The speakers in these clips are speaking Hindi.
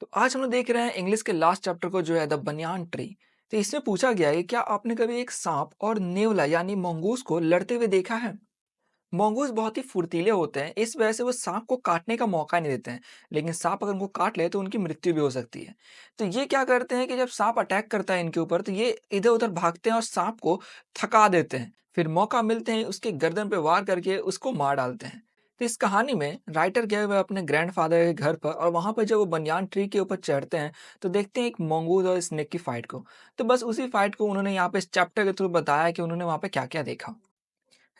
तो आज हम लोग देख रहे हैं इंग्लिश के लास्ट चैप्टर को जो है द बनियान ट्री। तो इसमें पूछा गया है क्या आपने कभी एक सांप और नेवला यानी मंगूस को लड़ते हुए देखा है। मंगूस बहुत ही फुर्तीले होते हैं, इस वजह से वो सांप को काटने का मौका नहीं देते हैं। लेकिन सांप अगर उनको काट ले तो उनकी मृत्यु भी हो सकती है। तो ये क्या करते हैं कि जब सांप अटैक करता है इनके ऊपर तो ये इधर उधर भागते हैं और सांप को थका देते हैं। फिर मौका मिलते हैं उसके गर्दन पे वार करके उसको मार डालते हैं। तो इस कहानी में राइटर गए हुए अपने ग्रैंडफादर के घर पर और वहां पर जब वो बनियान ट्री के ऊपर चढ़ते हैं तो देखते हैं एक मंगूस और स्नेक की फाइट को। तो बस उसी फाइट को उन्होंने यहाँ पे इस चैप्टर के थ्रू बताया कि उन्होंने वहां पे क्या क्या देखा।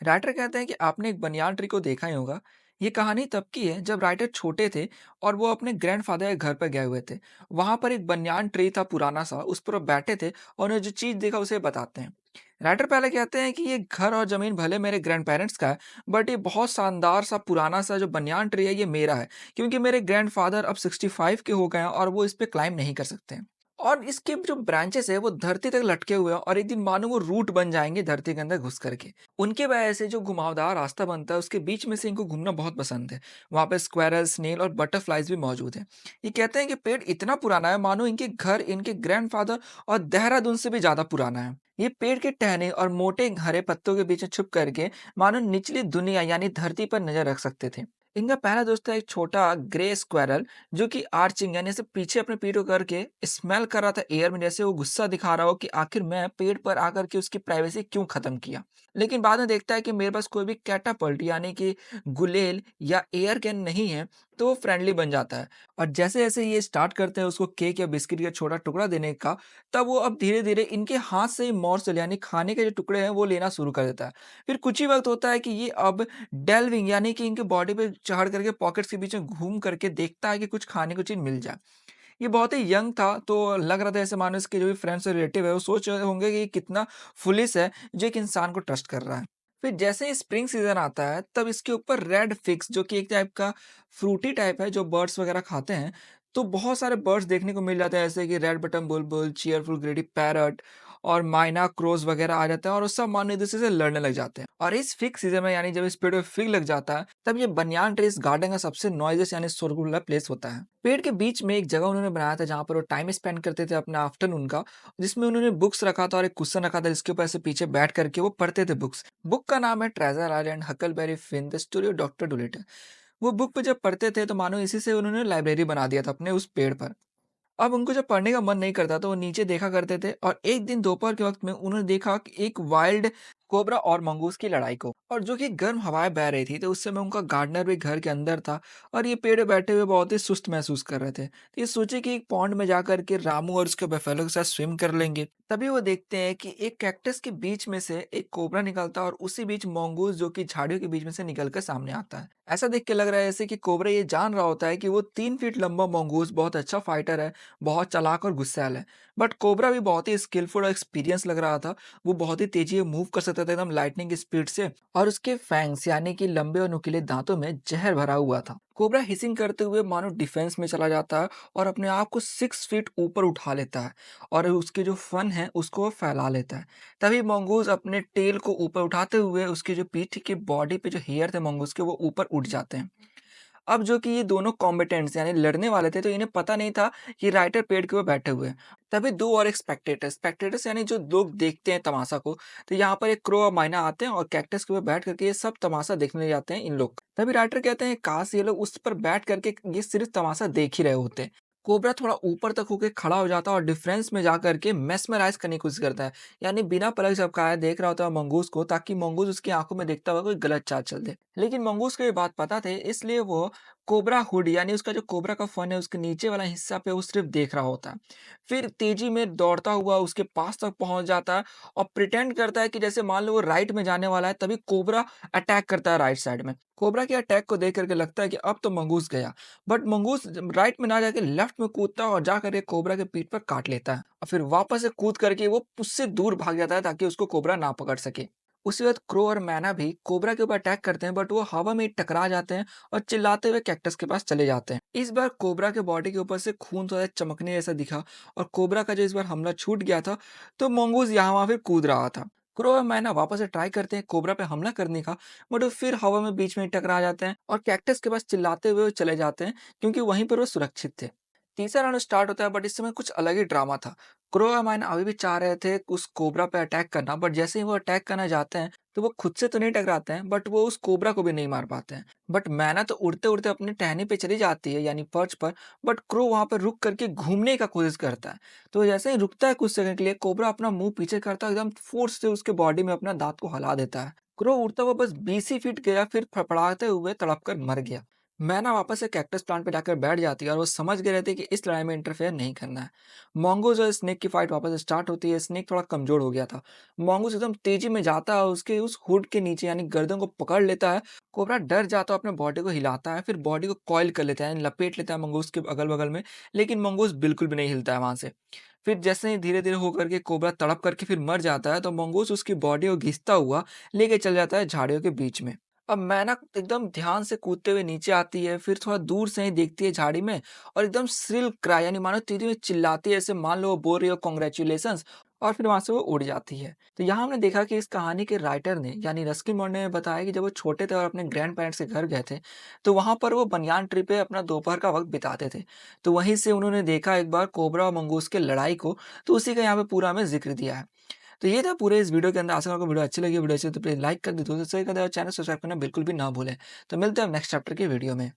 राइटर कहते हैं कि आपने एक बनियान ट्री को देखा ही होगा। ये कहानी तब की है जब राइटर छोटे थे और वो अपने ग्रैंडफादर के घर पर गए हुए थे। वहां पर एक बनियान ट्री था पुराना सा, उस पर वो बैठे थे और उन्हें जो चीज देखा उसे बताते हैं। राइटर पहले कहते हैं कि ये घर और जमीन भले मेरे ग्रैंड पेरेंट्स का है, बट ये बहुत शानदार सा पुराना सा जो बनियान ट्री है ये मेरा है, क्योंकि मेरे ग्रैंडफादर अब 65 के हो गए हैं और वो इस पे क्लाइम नहीं कर सकते हैं। और इसके जो ब्रांचेस है वो धरती तक लटके हुए हैं और एक दिन मानो वो रूट बन जाएंगे धरती के अंदर घुस करके। उनके वजह से जो घुमावदार रास्ता बनता है उसके बीच में से इनको घूमना बहुत पसंद है। वहाँ पे स्क्वायरल, स्नेल और बटरफ्लाइज भी मौजूद हैं। ये कहते हैं कि पेड़ इतना पुराना है मानो इनके घर इनके ग्रैंडफादर और देहरादून से भी ज्यादा पुराना है। ये पेड़ के टहने और मोटे हरे पत्तों के बीच में छुप करके मानो निचली दुनिया यानी धरती पर नजर रख सकते थे। इनका पहला दोस्त है एक छोटा ग्रे स्क्वायरल, जो कि आर्चिंग यानी ऐसे पीछे अपने पीठ को करके स्मेल कर रहा था एयर में, जैसे वो गुस्सा दिखा रहा हो कि आखिर मैं पेड़ पर आकर के उसकी प्राइवेसी क्यों खत्म किया। लेकिन बाद में देखता है कि मेरे पास कोई भी कैटापल्ट यानी कि गुलेल या एयर गन नहीं है, तो वो फ्रेंडली बन जाता है। और जैसे जैसे ये स्टार्ट करते हैं उसको केक या बिस्किट का छोटा टुकड़ा देने का, तब वो अब धीरे धीरे इनके हाथ से मॉर्सल यानी खाने के जो टुकड़े हैं वो लेना शुरू कर देता है। फिर कुछ ही वक्त होता है कि ये अब डेल्विंग यानी कि इनके बॉडी पे चढ़ करके पॉकेट्स के बीच में घूम करके देखता है कि कुछ खाने को चीज़ मिल जाए। ये बहुत ही यंग था, तो लग रहा था जैसे मानो इसके जो भी फ्रेंड्स और रिलेटिव है वो सोच रहे होंगे कि ये कितना फुलिश है जो एक इंसान को ट्रस्ट कर रहा है। फिर जैसे ही स्प्रिंग सीजन आता है तब इसके ऊपर रेड फिक्स, जो कि एक टाइप का फ्रूटी टाइप है जो बर्ड्स वगैरह खाते हैं, तो बहुत सारे बर्ड्स देखने को मिल जाते हैं जैसे कि रेड बटन बुलबुल, चीयरफुल ग्रेडी पैरट और माइना क्रोज वगैरह आ जाते हैं और वो सब मानो एक दूसरे से लड़ने लग जाते हैं। और इस फिग सीजन में यानी जब इस पेड़ पे फिग लग जाता है तब ये बनियान ट्री इस गार्डन का सबसे नॉइजियस यानी शोरगुल्ला प्लेस होता है। पेड़ के बीच में एक जगह उन्होंने बनाया था जहाँ पर वो टाइम स्पेंड करते थे अपना आफ्टरनून का, जिसमें उन्होंने बुक्स रखा था और एक कुशन रखा था जिसके ऊपर ऐसे पीछे बैठ करके वो पढ़ते थे बुक्स। बुक का नाम है treasure island Huckleberry Finn the story of doctor Dolittle. वो बुक पे जब पढ़ते थे तो मानो इसी से उन्होंने लाइब्रेरी बना दिया था अपने उस पेड़ पर। अब उनको जब पढ़ने का मन नहीं करता तो वो नीचे देखा करते थे और एक दिन दोपहर के वक्त में उन्होंने देखा कि एक वाइल्ड कोबरा और मंगूस की लड़ाई को, और जो कि गर्म हवाएं बह रही थी। तो उस समय उनका गार्डनर भी घर के अंदर था और ये पेड़ पे बैठे हुए बहुत ही सुस्त महसूस कर रहे थे। तो ये सोचे कि एक पॉन्ड में जाकर के रामू और उसके बफेलो के साथ स्विम कर लेंगे। तभी वो देखते हैं कि एक कैक्टस के बीच में से एक कोबरा निकलता है और उसी बीच मंगूस जो कि झाड़ियों के बीच में से निकलकर सामने आता है। ऐसा देख के लग रहा है जैसे कि कोबरा ये जान रहा होता है कि वो 3 फीट लंबा मंगूस बहुत अच्छा फाइटर है, बहुत चालाक और गुस्सैल है। बट कोबरा भी बहुत ही स्किलफुल और एक्सपीरियंस लग रहा था। वो बहुत ही तेजी से मूव कर सकता था एकदम लाइटनिंग की स्पीड से, और उसके फैंग्स यानी कि लंबे और नुकीले दांतों में जहर भरा हुआ था। कोबरा हिसिंग करते हुए मानो डिफेंस में चला जाता है और अपने आप को 6 फीट ऊपर उठा लेता है और उसके जो फन है उसको वो फैला लेता है। तभी मंगूस अपने टेल को ऊपर उठाते हुए उसके जो पीठ के बॉडी पे जो हेयर थे मंगूस के वो ऊपर उठ जाते हैं। अब जो कि ये दोनों कॉम्बेटेंट्स यानी लड़ने वाले थे तो इन्हें पता नहीं था कि राइटर पेड़ के ऊपर बैठे हुए हैं। तभी दो और एक स्पेक्टेटर्स स्पेक्टेटर्स यानी जो लोग देखते हैं तमाशा को, तो यहाँ पर एक क्रो और माइना आते हैं और कैक्टस के ऊपर बैठ करके ये सब तमाशा देखने जाते हैं इन लोग का। तभी राइटर कहते हैं काश ये लोग उस पर बैठ करके ये सिर्फ तमाशा देख ही रहे होते। कोबरा थोड़ा ऊपर तक होकर खड़ा हो जाता है और डिफरेंस में जाकर के मेस्मराइज करने की कोशिश करता है, यानी बिना पलक झपकाए देख रहा होता है मंगूस को, ताकि मंगूस उसकी आंखों में देखता हुआ कोई गलत चाल चल दे। लेकिन मंगूस को ये बात पता थे, इसलिए वो कोबरा हुड यानी उसका जो कोबरा का फन है उसके नीचे वाला हिस्सा पे वो सिर्फ देख रहा होता है। फिर तेजी में दौड़ता हुआ उसके पास तक पहुंच जाता है और प्रिटेंड करता है कि जैसे मान लो वो राइट में जाने वाला है, तभी कोबरा अटैक करता है राइट साइड में। कोबरा के अटैक को देख करके लगता है कि अब तो मंगूस गया, बट मंगूस राइट में ना जाके लेफ्ट में कूदता है और जा करके कोबरा के पीठ पर काट लेता है और फिर वापस से कूद करके वो उससे दूर भाग जाता है ताकि उसको कोबरा ना पकड़ सके। उसी वक्त क्रो और मैना भी कोबरा के ऊपर अटैक करते हैं, बट वो हवा में ही टकरा जाते हैं और चिल्लाते हुए कैक्टस के पास चले जाते हैं। इस बार कोबरा के बॉडी के ऊपर से खून थोड़ा चमकने जैसा दिखा और कोबरा का जो इस बार हमला छूट गया था, तो मंगूज यहाँ वहां फिर कूद रहा था। क्रो और मैना वापस से ट्राई करते हैं कोबरा पे हमला करने का, बट वो फिर हवा में बीच में ही टकरा जाते हैं और कैक्टस के पास चिल्लाते हुए वो चले जाते हैं क्योंकि वहीं पर वो सुरक्षित थे। तीसरा राउंड स्टार्ट होता है बट इस समय कुछ अलग ही ड्रामा था। क्रो और माइन अभी भी चाह रहे थे उस कोबरा पे अटैक करना, बट जैसे ही वो अटैक करना जाते हैं तो वो खुद से तो नहीं टकराते हैं, बट वो उस कोबरा को भी नहीं मार पाते हैं। बट मैना तो उड़ते-उड़ते अपनी टहनी पे चली जाती है यानी पर्च पर, बट क्रो वहाँ पर रुक करके घूमने का कोशिश करता है। तो जैसे ही रुकता है कुछ सेकंड के लिए, कोबरा अपना मुँह पीछे करता है, एकदम फ़ोर्स से उसके बॉडी में अपना दाँत को हिला देता है। क्रो उड़ता हुआ बस 20 ही फीट गया, फिर फड़फड़ाते हुए तड़प कर मर गया। मैना वापस से कैक्टस प्लांट पे जाकर बैठ जाती है और वो समझ गए रहते हैं कि इस लड़ाई में इंटरफेयर नहीं करना है। मोंगूज़ और स्नेक की फाइट वापस स्टार्ट होती है। स्नेक थोड़ा कमज़ोर हो गया था। मोंगूज़ एकदम तेज़ी में जाता है और उसके उस हुड के नीचे यानी गर्दन को पकड़ लेता है। कोबरा डर जाता है, अपने बॉडी को हिलाता है, फिर बॉडी को कॉइल कर लेता है यानी लपेट लेता है मंगूज़ के अगल-बगल में, लेकिन मंगूज़ बिल्कुल भी नहीं हिलता है वहाँ से। फिर जैसे ही धीरे-धीरे हो करके कोबरा तड़प करके फिर मर जाता है, तो मंगूज़ उसकी बॉडी को घिसता हुआ लेके चल जाता है झाड़ियों के बीच में। अब मैना एकदम ध्यान से कूदते हुए नीचे आती है, फिर थोड़ा दूर से ही देखती है झाड़ी में और एकदम श्रिल क्राई यानी मानो तेज़ी में चिल्लाती है, ऐसे मान लो वो बोल रही हो कांग्रेचुलेशंस, और फिर वहाँ से वो उड़ जाती है। तो यहाँ हमने देखा कि इस कहानी के राइटर ने यानी रस्किन बॉन्ड ने बताया कि जब वो छोटे थे और अपने ग्रैंड पेरेंट्स के घर गए थे, तो वहाँ पर वो बनियान ट्री पे अपना दोपहर का वक़्त बिताते थे। तो वहीं से उन्होंने देखा एक बार कोबरा और मंगूस की लड़ाई को, तो उसी का यहाँ पे पूरा हमें ज़िक्र दिया है। तो ये था पूरे इस वीडियो के अंदर। आशा करूँगा वीडियो अच्छी लगी। वीडियो अच्छी लगी तो प्लीज़ लाइक कर दें, दोस्तों से शेयर कर दें और चैनल सब्सक्राइब करना बिल्कुल भी ना भूलें। तो मिलते हैं नेक्स्ट चैप्टर की वीडियो में।